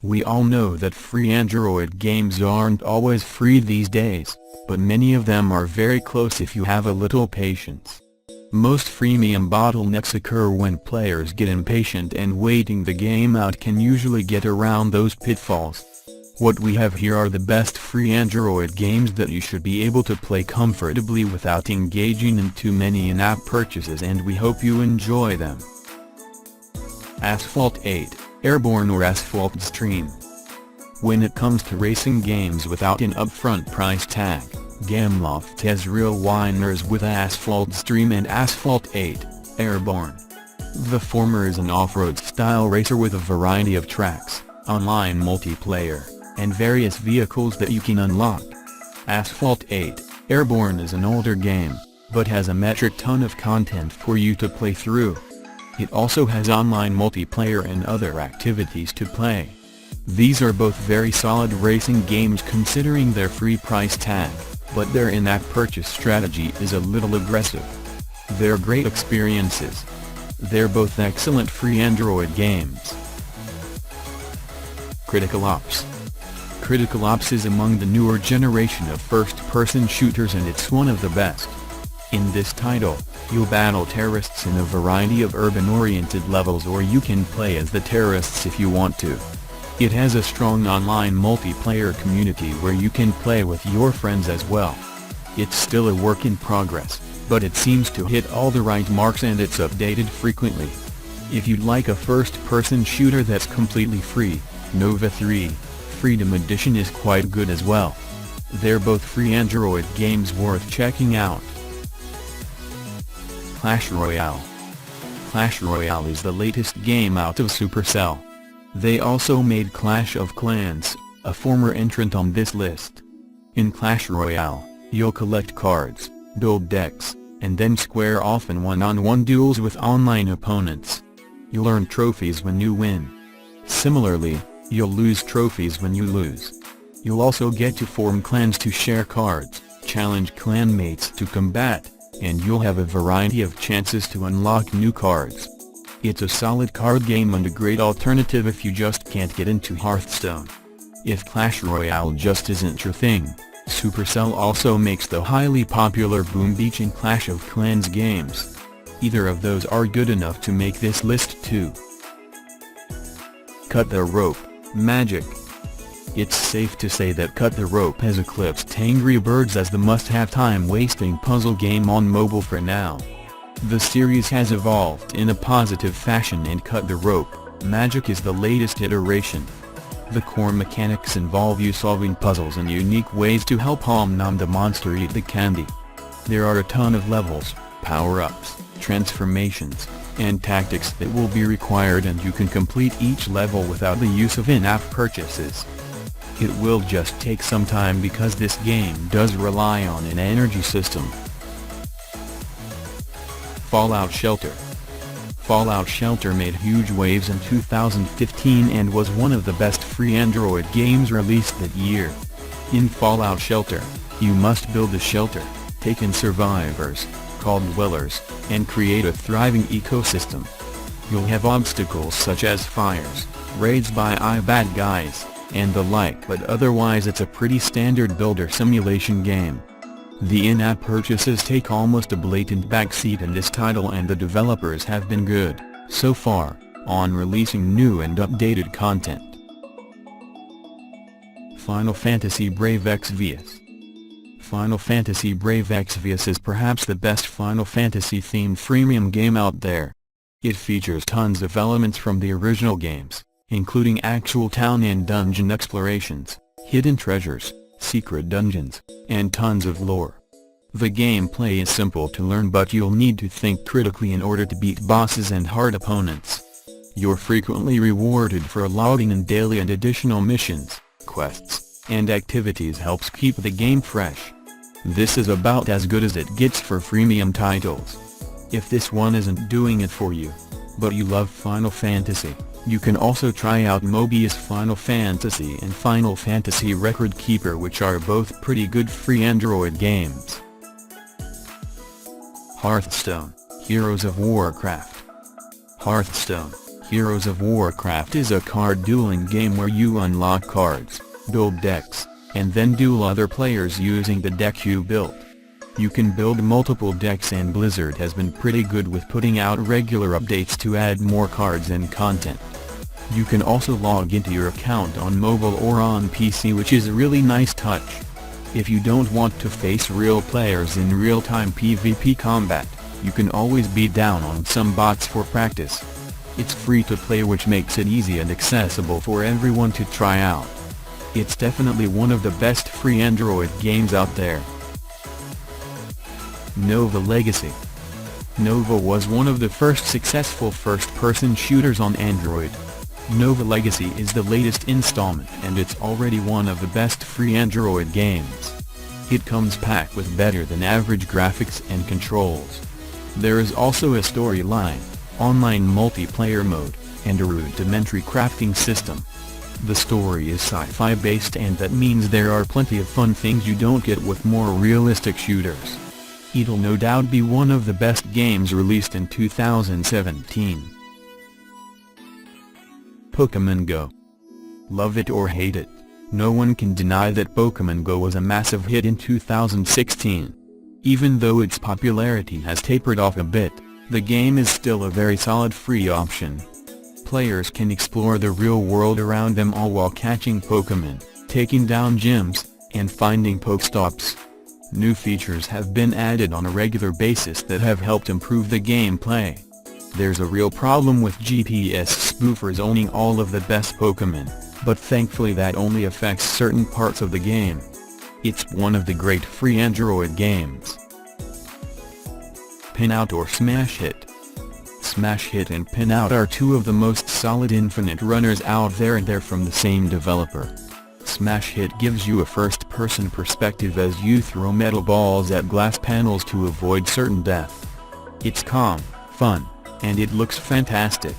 We all know that free Android games aren't always free these days, but many of them are very close if you have a little patience. Most freemium bottlenecks occur when players get impatient, and waiting the game out can usually get around those pitfalls. What we have here are the best free Android games that you should be able to play comfortably without engaging in too many in-app purchases, and we hope you enjoy them. Asphalt 8, Airborne or Asphalt Xtreme. When it comes to racing games without an upfront price tag, Gameloft has real winners with Asphalt Xtreme and Asphalt 8, Airborne. The former is an off-road style racer with a variety of tracks, online multiplayer, and various vehicles that you can unlock. Asphalt 8, Airborne is an older game, but has a metric ton of content for you to play through. It also has online multiplayer and other activities to play. These are both very solid racing games considering their free price tag, but their in-app purchase strategy is a little aggressive. They're great experiences. They're both excellent free Android games. Critical Ops. Critical Ops is among the newer generation of first-person shooters, and it's one of the best. In this title, you'll battle terrorists in a variety of urban-oriented levels, or you can play as the terrorists if you want to. It has a strong online multiplayer community where you can play with your friends as well. It's still a work in progress, but it seems to hit all the right marks, and it's updated frequently. If you'd like a first-person shooter that's completely free, Nova 3, Freedom Edition is quite good as well. They're both free Android games worth checking out. Clash Royale. Clash Royale is the latest game out of Supercell. They also made Clash of Clans, a former entrant on this list. In Clash Royale, you'll collect cards, build decks, and then square off in one-on-one duels with online opponents. You'll earn trophies when you win. Similarly, you'll lose trophies when you lose. You'll also get to form clans to share cards, challenge clanmates to combat, and you'll have a variety of chances to unlock new cards. It's a solid card game and a great alternative if you just can't get into Hearthstone. If Clash Royale just isn't your thing, Supercell also makes the highly popular Boom Beach and Clash of Clans games. Either of those are good enough to make this list too. Cut the Rope, Magic. It's safe to say that Cut the Rope has eclipsed Angry Birds as the must-have time-wasting puzzle game on mobile for now. The series has evolved in a positive fashion, and Cut the Rope, Magic is the latest iteration. The core mechanics involve you solving puzzles in unique ways to help Om-Nom the monster eat the candy. There are a ton of levels, power-ups, transformations, and tactics that will be required, and you can complete each level without the use of in-app purchases. It will just take some time because this game does rely on an energy system. Fallout Shelter. Fallout Shelter made huge waves in 2015 and was one of the best free Android games released that year. In Fallout Shelter, you must build a shelter, take in survivors, called dwellers, and create a thriving ecosystem. You'll have obstacles such as fires, raids by bad guys, and the like, but otherwise it's a pretty standard builder simulation game. The in-app purchases take almost a blatant backseat in this title, and the developers have been good, so far, on releasing new and updated content. Final Fantasy Brave Exvius. Final Fantasy Brave Exvius is perhaps the best Final Fantasy-themed freemium game out there. It features tons of elements from the original games, including actual town and dungeon explorations, hidden treasures, secret dungeons, and tons of lore. The gameplay is simple to learn, but you'll need to think critically in order to beat bosses and hard opponents. You're frequently rewarded for logging in daily and additional missions, quests, and activities helps keep the game fresh. This is about as good as it gets for freemium titles. If this one isn't doing it for you, but you love Final Fantasy, you can also try out Mobius Final Fantasy and Final Fantasy Record Keeper, which are both pretty good free Android games. Hearthstone, Heroes of Warcraft. Hearthstone, Heroes of Warcraft is a card dueling game where you unlock cards, build decks, and then duel other players using the deck you built. You can build multiple decks, and Blizzard has been pretty good with putting out regular updates to add more cards and content. You can also log into your account on mobile or on PC, which is a really nice touch. If you don't want to face real players in real-time PvP combat, you can always beat down on some bots for practice. It's free to play, which makes it easy and accessible for everyone to try out. It's definitely one of the best free Android games out there. Nova Legacy. Nova was one of the first successful first-person shooters on Android. Nova Legacy is the latest installment, and it's already one of the best free Android games. It comes packed with better than average graphics and controls. There is also a storyline, online multiplayer mode, and a rudimentary crafting system. The story is sci-fi based, and that means there are plenty of fun things you don't get with more realistic shooters. It'll no doubt be one of the best games released in 2017. Pokémon Go. Love it or hate it, no one can deny that Pokémon Go was a massive hit in 2016. Even though its popularity has tapered off a bit, the game is still a very solid free option. Players can explore the real world around them all while catching Pokémon, taking down gyms, and finding Pokestops. New features have been added on a regular basis that have helped improve the gameplay. There's a real problem with GPS spoofers owning all of the best Pokémon, but thankfully that only affects certain parts of the game. It's one of the great free Android games. PinOut or Smash Hit. Smash Hit and PinOut are two of the most solid infinite runners out there, and they're from the same developer. Smash Hit gives you a first-person perspective as you throw metal balls at glass panels to avoid certain death. It's calm, fun, and it looks fantastic.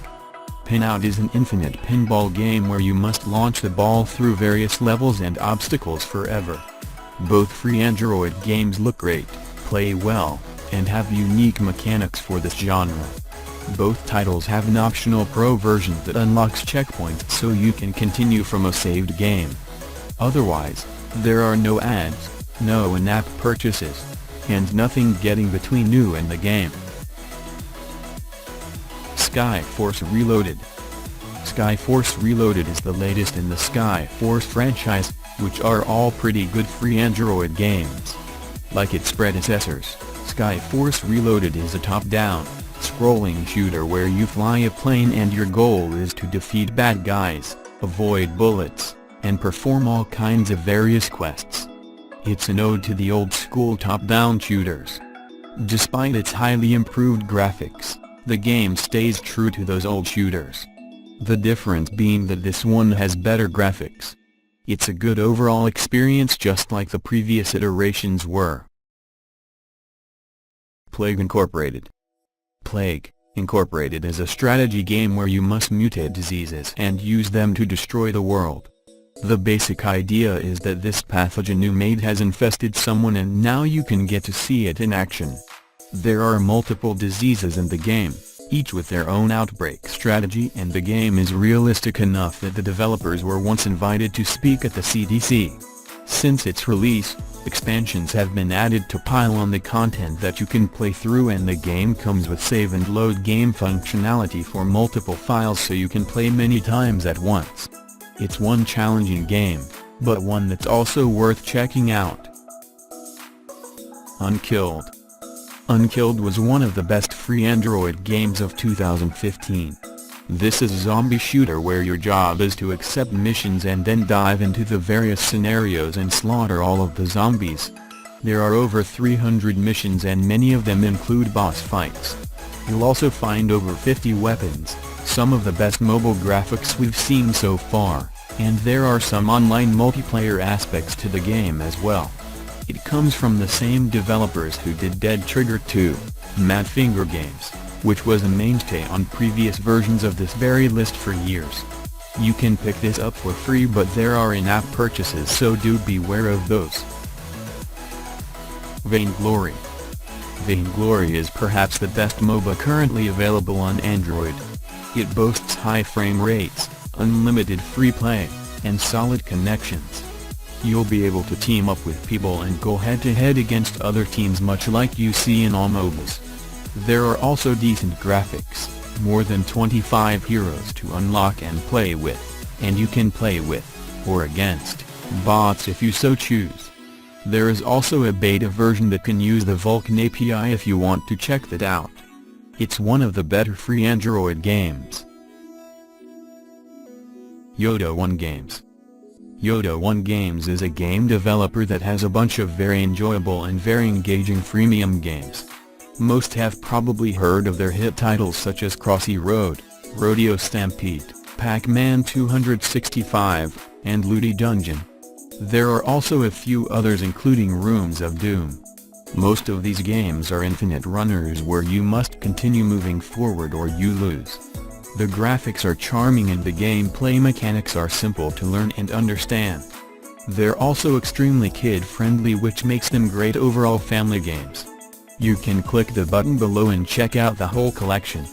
PinOut is an infinite pinball game where you must launch the ball through various levels and obstacles forever. Both free Android games look great, play well, and have unique mechanics for this genre. Both titles have an optional pro version that unlocks checkpoints so you can continue from a saved game. Otherwise, there are no ads, no in-app purchases, and nothing getting between you and the game. Skyforce Reloaded. Skyforce Reloaded is the latest in the Skyforce franchise, which are all pretty good free Android games. Like its predecessors, Skyforce Reloaded is a top-down, scrolling shooter where you fly a plane and your goal is to defeat bad guys, avoid bullets, and perform all kinds of various quests. It's an ode to the old-school top-down shooters. Despite its highly improved graphics, the game stays true to those old shooters. The difference being that this one has better graphics. It's a good overall experience, just like the previous iterations were. Plague Incorporated. Plague Incorporated is a strategy game where you must mutate diseases and use them to destroy the world. The basic idea is that this pathogen you made has infested someone, and now you can get to see it in action. There are multiple diseases in the game, each with their own outbreak strategy, and the game is realistic enough that the developers were once invited to speak at the CDC. Since its release, expansions have been added to pile on the content that you can play through, and the game comes with save and load game functionality for multiple files so you can play many times at once. It's one challenging game, but one that's also worth checking out. Unkilled. Unkilled was one of the best free Android games of 2015. This is a zombie shooter where your job is to accept missions and then dive into the various scenarios and slaughter all of the zombies. There are over 300 missions, and many of them include boss fights. You'll also find over 50 weapons, some of the best mobile graphics we've seen so far, and there are some online multiplayer aspects to the game as well. It comes from the same developers who did Dead Trigger 2, Madfinger Games, which was a mainstay on previous versions of this very list for years. You can pick this up for free, but there are in-app purchases, so do beware of those. Vainglory. Vainglory is perhaps the best MOBA currently available on Android. It boasts high frame rates, unlimited free play, and solid connections. You'll be able to team up with people and go head-to-head against other teams much like you see in all MOBAs. There are also decent graphics, more than 25 heroes to unlock and play with, and you can play with, or against, bots if you so choose. There is also a beta version that can use the Vulkan API if you want to check that out. It's one of the better free Android games. Yodo1 Games. Yodo1 Games is a game developer that has a bunch of very enjoyable and very engaging freemium games. Most have probably heard of their hit titles such as Crossy Road, Rodeo Stampede, Pac-Man 265, and Looty Dungeon. There are also a few others including Rooms of Doom. Most of these games are infinite runners where you must continue moving forward or you lose. The graphics are charming and the gameplay mechanics are simple to learn and understand. They're also extremely kid-friendly, which makes them great overall family games. You can click the button below and check out the whole collection.